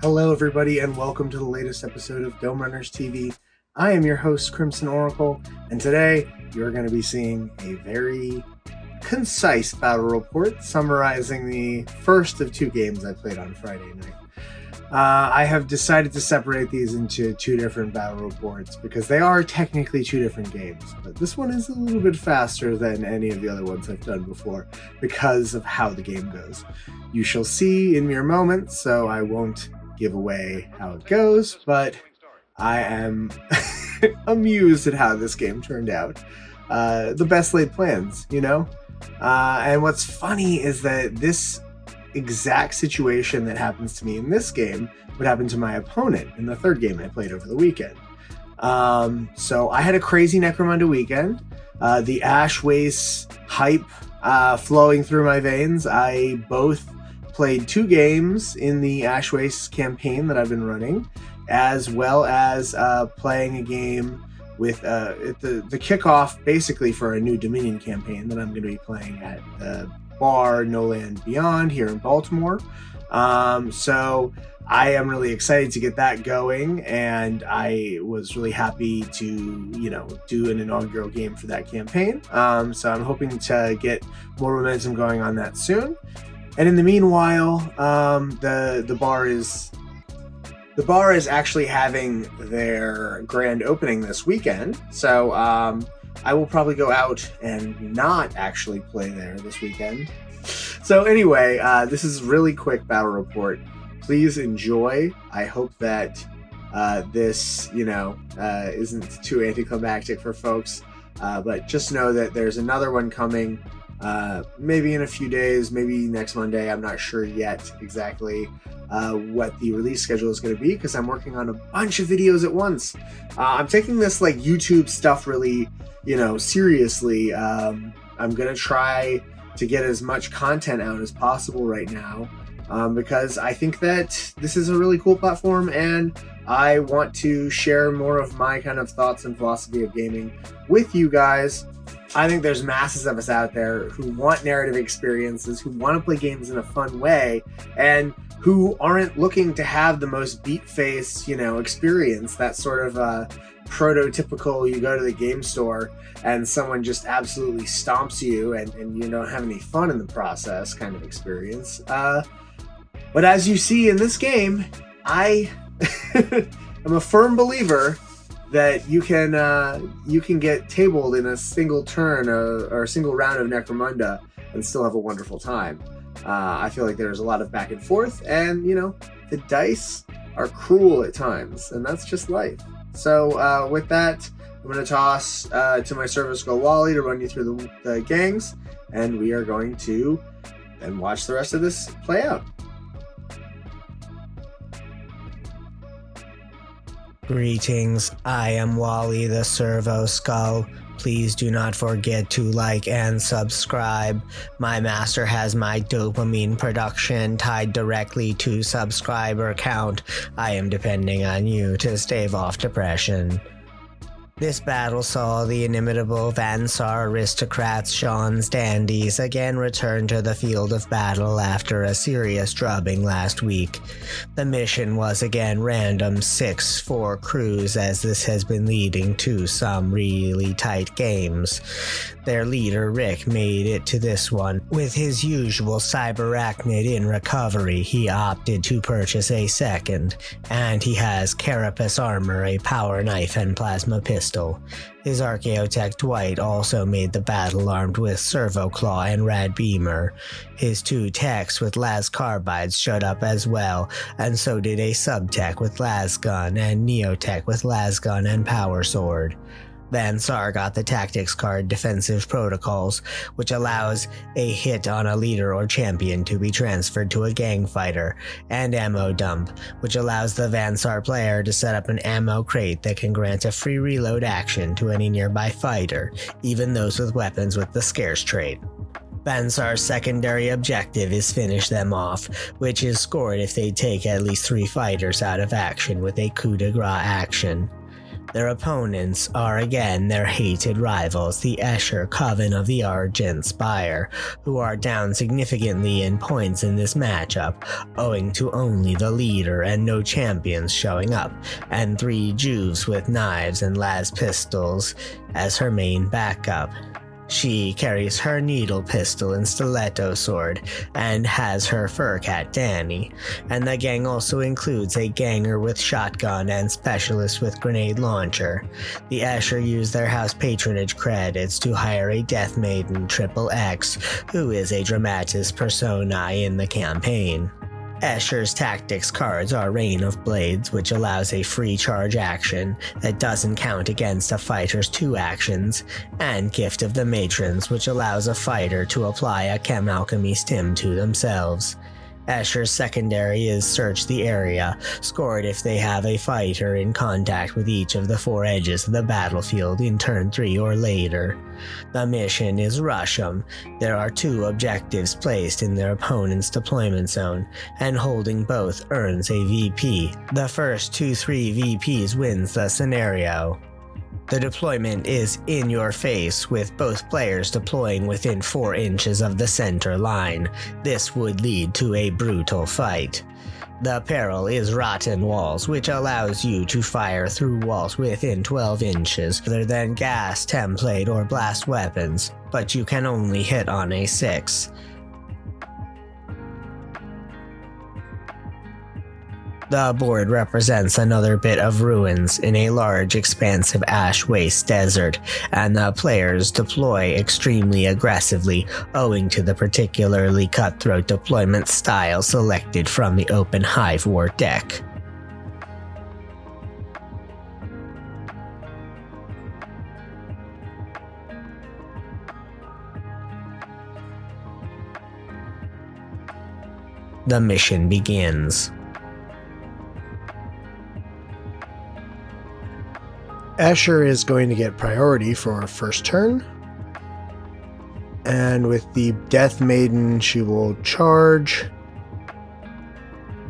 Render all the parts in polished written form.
Hello, everybody, and welcome to the latest episode of Dome Runners TV. I am your host, Crimson Oracle, and today you're going to be seeing a very concise battle report summarizing the first of two games I played on Friday night. I have decided to separate these into two different battle reports because they are technically two different games, but this one is a little bit faster than any of the other ones I've done before because of how the game goes. You shall see in mere moments, so I won't give away how it goes, but I am amused at how this game turned out. The best laid plans, you know? And what's funny is that this exact situation that happens to me in this game would happen to my opponent in the third game I played over the weekend. So I had a crazy Necromunda weekend. The Ash Waste hype flowing through my veins. I both played two games in the Ash Waste campaign that I've been running, as well as playing a game with the kickoff basically for a new Dominion campaign that I'm going to be playing at the bar No Land Beyond here in Baltimore. So I am really excited to get that going, and I was really happy to, do an inaugural game for that campaign. So I'm hoping to get more momentum going on that soon. And in the meanwhile, the bar is actually having their grand opening this weekend. So I will probably go out and not actually play there this weekend. So anyway, this is a really quick battle report. Please enjoy. I hope that this, isn't too anticlimactic for folks. But just know that there's another one coming. Maybe in a few days, maybe next Monday. I'm not sure yet exactly what the release schedule is going to be because I'm working on a bunch of videos at once. I'm taking this like YouTube stuff really, seriously. I'm going to try to get as much content out as possible right now because I think that this is a really cool platform and I want to share more of my kind of thoughts and philosophy of gaming with you guys. I think there's masses of us out there who want narrative experiences, who want to play games in a fun way, and who aren't looking to have the most beat-faced, experience, that sort of prototypical, you go to the game store and someone just absolutely stomps you and you don't have any fun in the process kind of experience. But as you see in this game, I am a firm believer that you can get tabled in a single turn or a single round of Necromunda and still have a wonderful time. I feel like there's a lot of back and forth, and the dice are cruel at times, and that's just life. So with that, I'm going to toss to my service girl Wally to run you through the gangs, and we are going to then watch the rest of this play out. Greetings, I am Wally the Servo Skull. Please do not forget to like and subscribe. My master has my dopamine production tied directly to subscriber count. I am depending on you to stave off depression. This battle saw the inimitable Van Saar aristocrats Sean's dandies again return to the field of battle after a serious drubbing last week. The mission was again random 6-4 crews, as this has been leading to some really tight games. Their leader Rick made it to this one. With his usual cyberarachnid in recovery, he opted to purchase a second, and he has carapace armor, a power knife, and plasma pistol. His Archaeotech Dwight also made the battle armed with Servo Claw and Rad Beamer. His two techs with las carbides showed up as well, and so did a subtech with las gun and neotech with las gun and power sword. Van Saar got the tactics card Defensive Protocols, which allows a hit on a leader or champion to be transferred to a gang fighter, and Ammo Dump, which allows the Van Saar player to set up an ammo crate that can grant a free reload action to any nearby fighter, even those with weapons with the scarce trait. Van Saar's secondary objective is finish them off, which is scored if they take at least 3 fighters out of action with a coup de grace action. Their opponents are again their hated rivals, the Escher Coven of the Argent Spire, who are down significantly in points in this matchup, owing to only the leader and no champions showing up, and 3 Juves with knives and las pistols as her main backup. She carries her needle pistol and stiletto sword, and has her fur cat Danny, and the gang also includes a ganger with shotgun and specialist with grenade launcher. The Escher use their house patronage credits to hire a Death Maiden XXX, who is a dramatis personae in the campaign. Escher's tactics cards are Rain of Blades, which allows a free charge action that doesn't count against a fighter's 2 actions, and Gift of the Matrons, which allows a fighter to apply a Chem Alchemy stim to themselves. Escher's secondary is Search the Area, scored if they have a fighter in contact with each of the 4 edges of the battlefield in turn 3 or later. The mission is Rush 'em. There are 2 objectives placed in their opponent's deployment zone, and holding both earns a VP. The first 2-3 VPs wins the scenario. The deployment is in your face, with both players deploying within 4 inches of the center line. This would lead to a brutal fight. The peril is Rotten Walls, which allows you to fire through walls within 12 inches rather than gas, template, or blast weapons, but you can only hit on a 6. The board represents another bit of ruins in a large, expansive ash waste desert, and the players deploy extremely aggressively owing to the particularly cutthroat deployment style selected from the open Hive War deck. The mission begins. Escher is going to get priority for her first turn. And with the Death Maiden, she will charge.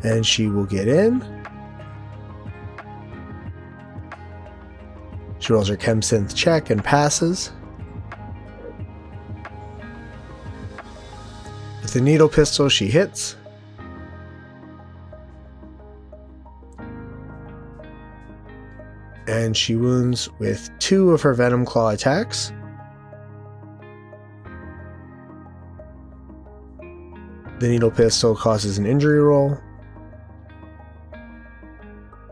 And she will get in. She rolls her Chem Synth check and passes. With the needle pistol, she hits. And she wounds with 2 of her Venom Claw attacks. The needle pistol causes an injury roll.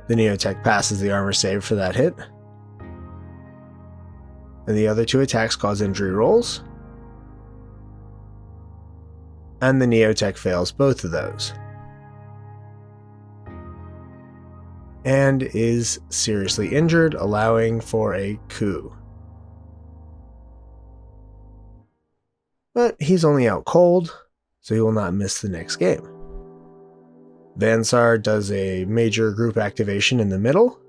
The Neotech passes the armor save for that hit. And the other 2 attacks cause injury rolls. And the Neotech fails both of those. And is seriously injured, allowing for a coup. But he's only out cold, so he will not miss the next game. Van Saar does a major group activation in the middle.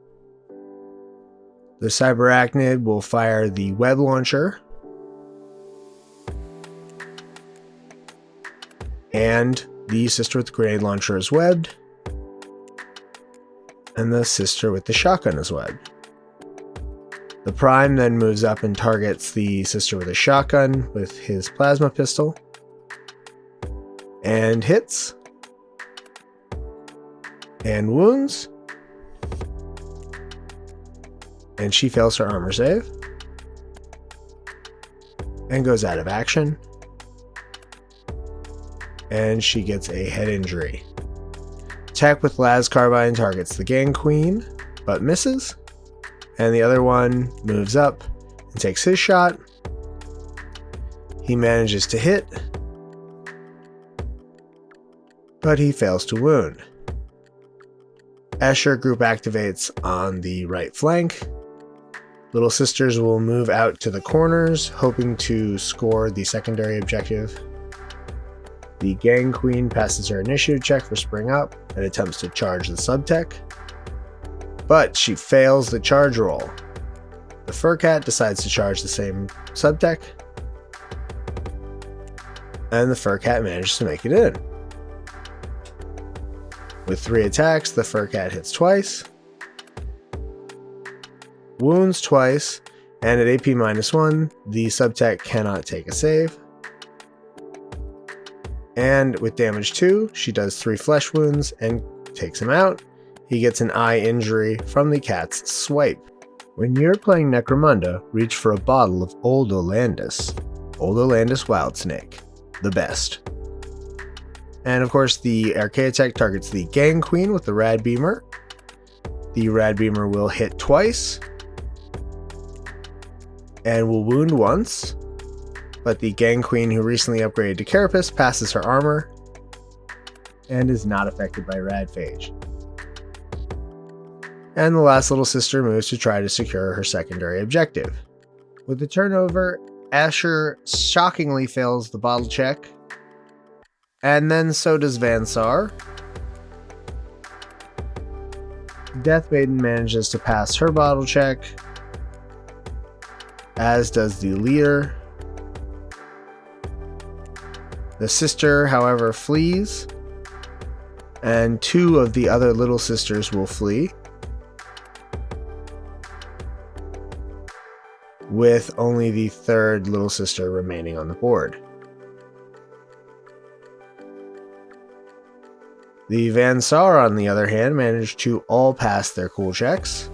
The Cyberachnid will fire the web launcher. And the sister with the grenade launcher is webbed. And the sister with the shotgun is webbed. The Prime then moves up and targets the sister with a shotgun with his plasma pistol. And hits. And wounds. And she fails her armor save. And goes out of action. And she gets a head injury. Attack with Las Carbine targets the Gang Queen, but misses. And the other one moves up and takes his shot. He manages to hit, but he fails to wound. Escher group activates on the right flank. Little Sisters will move out to the corners, hoping to score the secondary objective. The Gang Queen passes her initiative check for Spring Up and attempts to charge the subtech, but she fails the charge roll. The Fur Cat decides to charge the same subtech, and the Fur Cat manages to make it in. With 3 attacks, the Fur Cat hits twice, wounds twice, and at AP -1, the subtech cannot take a save. And with damage 2, she does 3 flesh wounds and takes him out. He gets an eye injury from the cat's swipe. When you're playing Necromunda, reach for a bottle of Old Olandis. Old Olandis Wild Snake. The best. And of course, the Archaeotech targets the Gang Queen with the Rad Beamer. The Rad Beamer will hit twice and will wound once, but the Gang Queen, who recently upgraded to Carapace, passes her armor and is not affected by Rad Phage. And the last little sister moves to try to secure her secondary objective. With the turnover, Escher shockingly fails the bottle check, and then so does Van Saar. Death Maiden manages to pass her bottle check, as does the leader. The sister, however, flees, and 2 of the other little sisters will flee, with only the 3rd little sister remaining on the board. The Van Saar, on the other hand, managed to all pass their cool checks.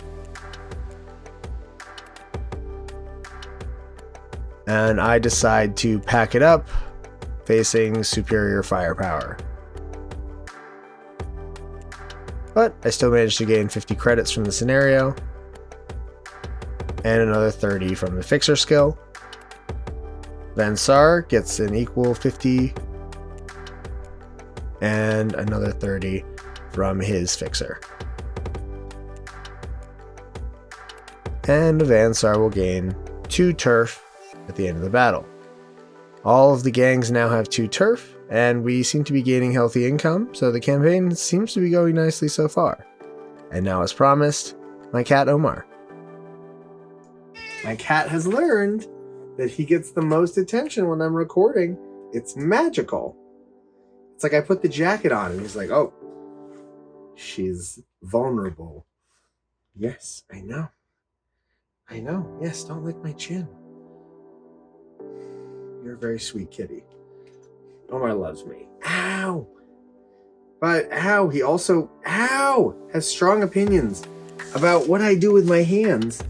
And I decide to pack it up, facing superior firepower. But I still managed to gain 50 credits from the scenario, and another 30 from the Fixer skill. Van Saar gets an equal 50 and another 30 from his Fixer. And Van Saar will gain 2 turf at the end of the battle. All of the gangs now have 2 turf, and we seem to be gaining healthy income, so the campaign seems to be going nicely so far. And now, as promised, my cat Omar. My cat has learned that he gets the most attention when I'm recording. It's magical. It's like I put the jacket on and he's like, oh, she's vulnerable. Yes, I know. I know. Yes, don't lick my chin. You're a very sweet kitty. Omar loves me. Ow! But he also, has strong opinions about what I do with my hands.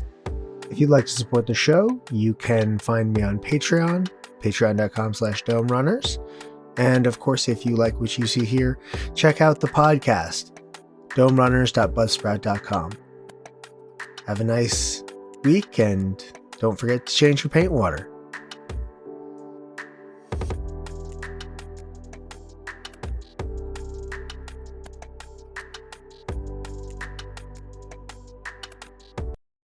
If you'd like to support the show, you can find me on Patreon, patreon.com/domerunners. And of course, if you like what you see here, check out the podcast, domerunners.buzzsprout.com. Have a nice week, and don't forget to change your paint water.